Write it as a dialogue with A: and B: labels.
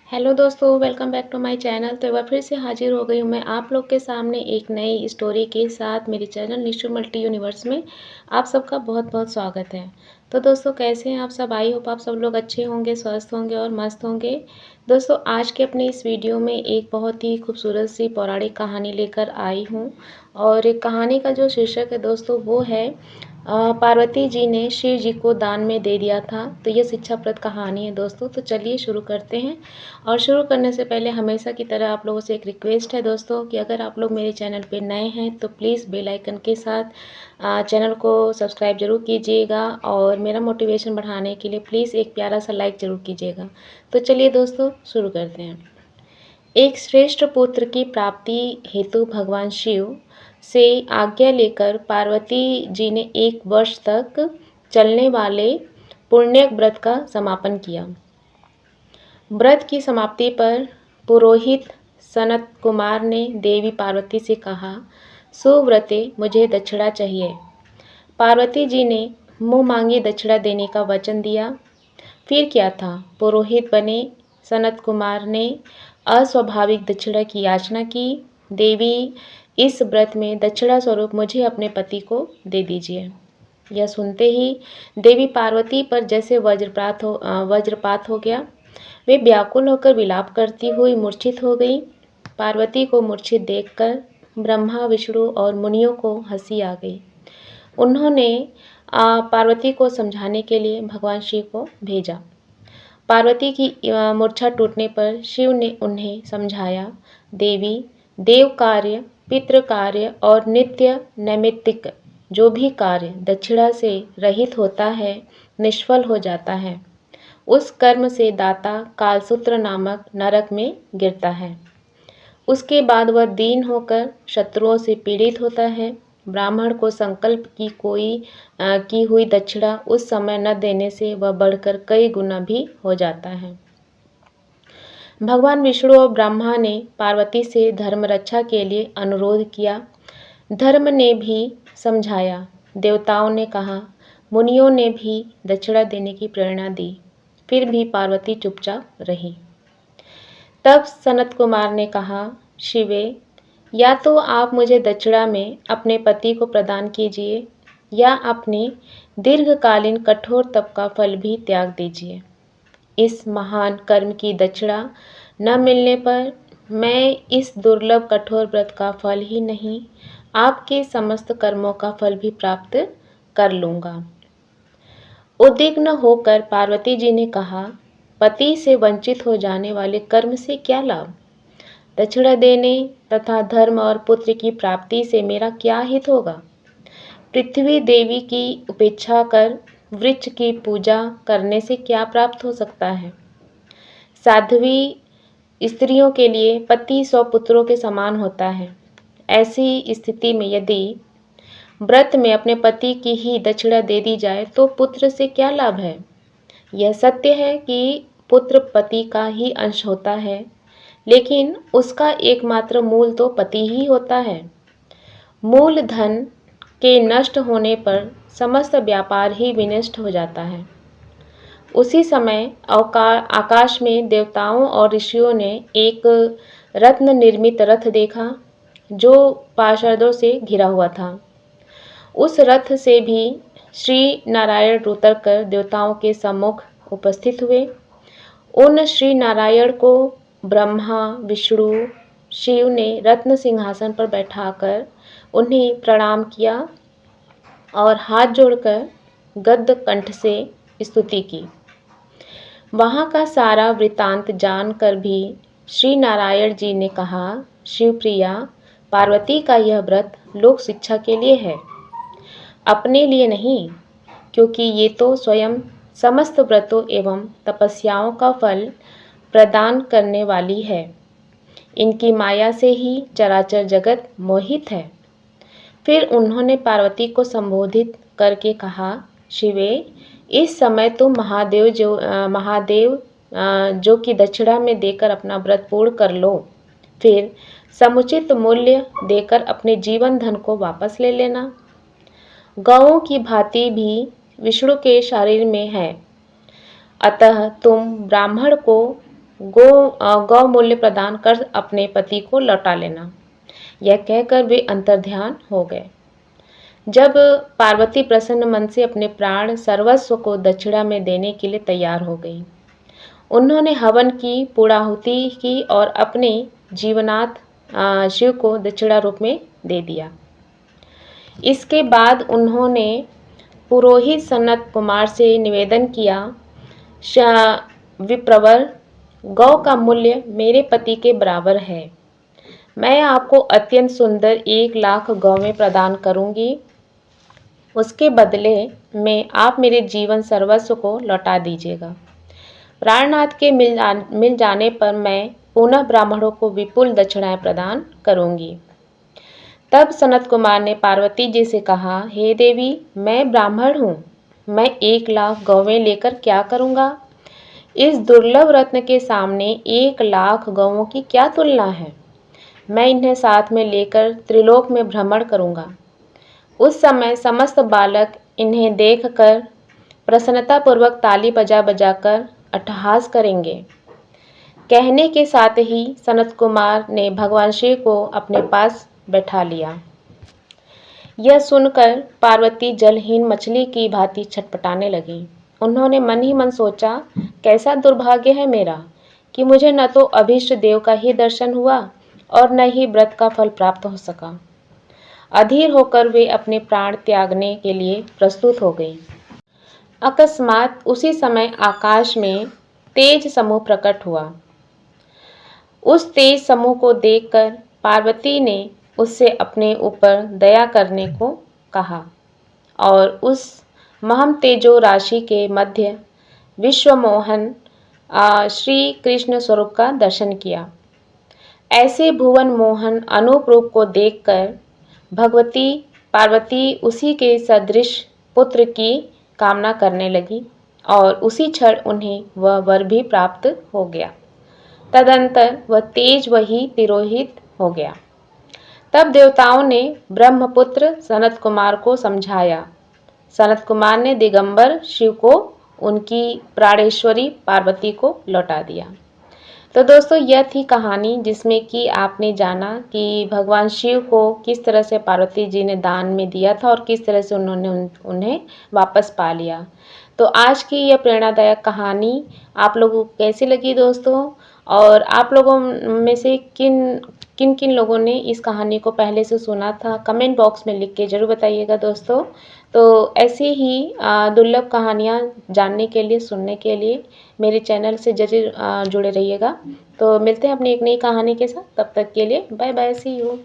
A: Hello दोस्तों, welcome back to my channel. तो एक बार फिर से हाजिर हो गई हूँ मैं आप लोग के सामने एक नई स्टोरी के साथ। मेरे चैनल निशु मल्टी यूनिवर्स में आप सबका बहुत बहुत स्वागत है। तो दोस्तों, कैसे हैं आप सब? आई होप आप सब लोग अच्छे होंगे, स्वस्थ होंगे और मस्त होंगे। दोस्तों, आज के अपने इस वीडियो में एक बहुत ही खूबसूरत सी पौराणिक कहानी लेकर आई हूँ। और एक कहानी का जो शीर्षक है दोस्तों, वो है पार्वती जी ने शिव जी को दान में दे दिया था। तो ये शिक्षाप्रद कहानी है दोस्तों। तो चलिए शुरू करते हैं। और शुरू करने से पहले हमेशा की तरह आप लोगों से एक रिक्वेस्ट है दोस्तों कि अगर आप लोग मेरे चैनल पे नए हैं तो प्लीज़ बेल आइकन के साथ चैनल को सब्सक्राइब जरूर कीजिएगा। और मेरा मोटिवेशन बढ़ाने के लिए प्लीज़ एक प्यारा सा लाइक ज़रूर कीजिएगा। तो चलिए दोस्तों, शुरू करते हैं। एक श्रेष्ठ पुत्र की प्राप्ति हेतु भगवान शिव से आज्ञा लेकर पार्वती जी ने 1 वर्ष तक चलने वाले पुण्य व्रत का समापन किया। व्रत की समाप्ति पर पुरोहित सनत कुमार ने देवी पार्वती से कहा, सुव्रते, मुझे दक्षिणा चाहिए। पार्वती जी ने मुँह मांगी दक्षिणा देने का वचन दिया। फिर क्या था, पुरोहित बने सनत कुमार ने अस्वाभाविक दक्षिणा की याचना की। देवी, इस व्रत में दक्षिणा स्वरूप मुझे अपने पति को दे दीजिए। यह सुनते ही देवी पार्वती पर जैसे वज्रपात हो गया। वे व्याकुल होकर विलाप करती हुई मूर्छित हो गई। पार्वती को मूर्छित देखकर ब्रह्मा, विष्णु और मुनियों को हंसी आ गई। उन्होंने पार्वती को समझाने के लिए भगवान शिव को भेजा। पार्वती की मूर्छा टूटने पर शिव ने उन्हें समझाया, देवी, देव कार्य, पितृ कार्य और नित्य नैमित्तिक जो भी कार्य दक्षिणा से रहित होता है, निष्फल हो जाता है। उस कर्म से दाता कालसूत्र नामक नरक में गिरता है। उसके बाद वह दीन होकर शत्रुओं से पीड़ित होता है। ब्राह्मण को संकल्प की हुई दक्षिणा उस समय न देने से वह बढ़कर कई गुना भी हो जाता है। भगवान विष्णु और ब्रह्मा ने पार्वती से धर्म रक्षा के लिए अनुरोध किया। धर्म ने भी समझाया। देवताओं ने कहा, मुनियों ने भी दक्षिणा देने की प्रेरणा दी। फिर भी पार्वती चुपचाप रही। तब सनत कुमार ने कहा, शिवे, या तो आप मुझे दक्षिणा में अपने पति को प्रदान कीजिए या अपने दीर्घकालीन कठोर तप का फल भी त्याग दीजिए। इस महान कर्म की दक्षिणा न मिलने पर मैं इस दुर्लभ कठोर व्रत का फल ही नहीं, आपके समस्त कर्मों का फल भी प्राप्त कर लूँगा। उद्विग्न होकर पार्वती जी ने कहा, पति से वंचित हो जाने वाले कर्म से क्या लाभ? दक्षिणा देने तथा धर्म और पुत्र की प्राप्ति से मेरा क्या हित होगा? पृथ्वी देवी की उपेक्षा कर वृक्ष की पूजा करने से क्या प्राप्त हो सकता है? साध्वी स्त्रियों के लिए पति 100 पुत्रों के समान होता है। ऐसी स्थिति में यदि व्रत में अपने पति की ही दक्षिणा दे दी जाए तो पुत्र से क्या लाभ है? यह सत्य है कि पुत्र पति का ही अंश होता है, लेकिन उसका एकमात्र मूल तो पति ही होता है। मूल धन के नष्ट होने पर समस्त व्यापार ही विनष्ट हो जाता है। उसी समय आकाश में देवताओं और ऋषियों ने एक रत्न निर्मित रथ देखा जो पार्षदों से घिरा हुआ था। उस रथ से भी श्री नारायण उतरकर देवताओं के सम्मुख उपस्थित हुए। उन श्री नारायण को ब्रह्मा, विष्णु, शिव ने रत्न सिंहासन पर बैठाकर उन्हें प्रणाम किया और हाथ जोड़कर गद्य कंठ से स्तुति की। वहाँ का सारा वृतांत जानकर भी श्री नारायण जी ने कहा, शिवप्रिया, पार्वती का यह व्रत लोक शिक्षा के लिए है, अपने लिए नहीं, क्योंकि ये तो स्वयं समस्त व्रतों एवं तपस्याओं का फल प्रदान करने वाली है। इनकी माया से ही चराचर जगत मोहित है। फिर उन्होंने पार्वती को संबोधित करके कहा, शिवे, इस समय तुम महादेव जो कि दक्षिणा में देकर अपना व्रत पूर्ण कर लो। फिर समुचित मूल्य देकर अपने जीवन धन को वापस ले लेना। गौओं की भांति भी विष्णु के शरीर में है, अतः तुम ब्राह्मण को गौ मूल्य प्रदान कर अपने पति को लौटा लेना। यह कहकर वे अंतर्ध्यान हो गए। जब पार्वती प्रसन्न मन से अपने प्राण सर्वस्व को दक्षिणा में देने के लिए तैयार हो गई, उन्होंने हवन की पूर्णाहुति की और अपने जीवनाथ शिव को दक्षिणा रूप में दे दिया। इसके बाद उन्होंने पुरोहित सनत कुमार से निवेदन किया, विप्रवर, गौ का मूल्य मेरे पति के बराबर है। मैं आपको अत्यंत सुंदर 1,00,000 गौवें प्रदान करूंगी। उसके बदले में आप मेरे जीवन सर्वस्व को लौटा दीजिएगा। प्राणनाथ के मिल जाने पर मैं पुनः ब्राह्मणों को विपुल दक्षिणाएं प्रदान करूंगी। तब सनत कुमार ने पार्वती जी से कहा, हे देवी, मैं ब्राह्मण हूँ, मैं 1,00,000 गौवें लेकर क्या करूँगा? इस दुर्लभ रत्न के सामने 1,00,000 गौवों की क्या तुलना है? मैं इन्हें साथ में लेकर त्रिलोक में भ्रमण करूँगा। उस समय समस्त बालक इन्हें देखकर प्रसन्नतापूर्वक ताली बजा बजाकर अट्टहास करेंगे। कहने के साथ ही सनत कुमार ने भगवान शिव को अपने पास बैठा लिया। यह सुनकर पार्वती जलहीन मछली की भांति छटपटाने लगी। उन्होंने मन ही मन सोचा, कैसा दुर्भाग्य है मेरा कि मुझे न तो अभीष्ट देव का ही दर्शन हुआ और न ही व्रत का फल प्राप्त हो सका। अधीर होकर वे अपने प्राण त्यागने के लिए प्रस्तुत हो गई। अकस्मात उसी समय आकाश में तेज समूह प्रकट हुआ। उस तेज समूह को देखकर पार्वती ने उससे अपने ऊपर दया करने को कहा और उस महम तेजो राशि के मध्य विश्वमोहन श्री कृष्ण स्वरूप का दर्शन किया। ऐसे भुवन मोहन अनूप रूप को देखकर भगवती पार्वती उसी के सदृश पुत्र की कामना करने लगी और उसी क्षण उन्हें वह वर भी प्राप्त हो गया। तदंतर वह तेज वही तिरोहित हो गया। तब देवताओं ने ब्रह्मपुत्र सनत कुमार को समझाया। सनत कुमार ने दिगंबर शिव को उनकी प्राणेश्वरी पार्वती को लौटा दिया। तो दोस्तों, यह थी कहानी जिसमें कि आपने जाना कि भगवान शिव को किस तरह से पार्वती जी ने दान में दिया था और किस तरह से उन्होंने उन्हें वापस पा लिया। तो आज की यह प्रेरणादायक कहानी आप लोगों को कैसी लगी दोस्तों? और आप लोगों में से किन किन लोगों ने इस कहानी को पहले से सुना था, कमेंट बॉक्स में लिख के ज़रूर बताइएगा दोस्तों। तो ऐसी ही दुर्लभ कहानियाँ जानने के लिए, सुनने के लिए मेरे चैनल से ज़रूर जुड़े रहिएगा। तो मिलते हैं अपनी एक नई कहानी के साथ, तब तक के लिए बाय बाय, सी यू।